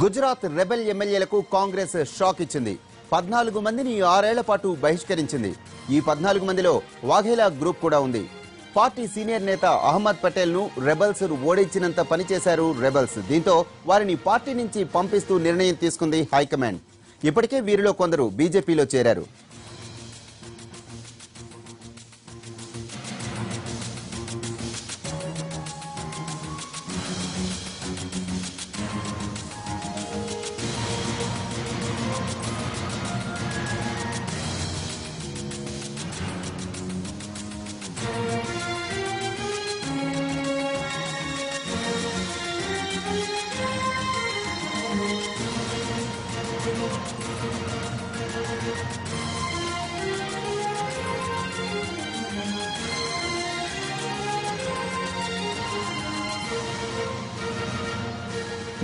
Gujarat rebel ఎమ్మెల్యేలకు Congress shock ఇచ్చింది. 14 మందిని 6 ఏళ్ల పాటు బహిష్కరించింది. ఈ 14 మందిలో వాఘేలా గ్రూప్ కూడా ఉంది. పార్టీ సీనియర్ నేత అహ్మద్ పటేల్ ను రెబెల్స్ ఓడించినంత పనిచేశారు రెబెల్స్. దీంతో వారిని పార్టీ నుంచి పంపిస్తూ నిర్ణయం తీసుకుంది హైకమాండ్. ఇప్పటికే వీరిలో కొందరు బీజేపీలో చేరారు.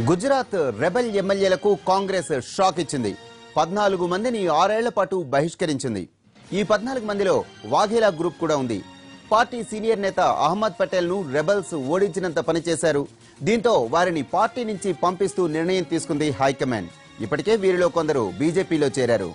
గుజరాత్ రెబెల్ ఎమ్మెల్యేలకు కాంగ్రెస్ షాక్ ఇచ్చింది. 14 మందిని 6 ఏళ్ల పాటు బహిష్కరించింది. ఈ 14 మందిలో వాఘేలా గ్రూప్ కూడా ఉంది. పార్టీ సీనియర్ నేత అహ్మద్ పటేల్ ను రెబెల్స్ ఓడించినంత పనిచేశారు. దీంతో వారిని పార్టీ నుంచి పంపిస్తూ నిర్ణయం తీసుకుంది హైకమాండ్. ఇప్పటికే వీరిలో కొందరు బీజేపీలో చేరారు.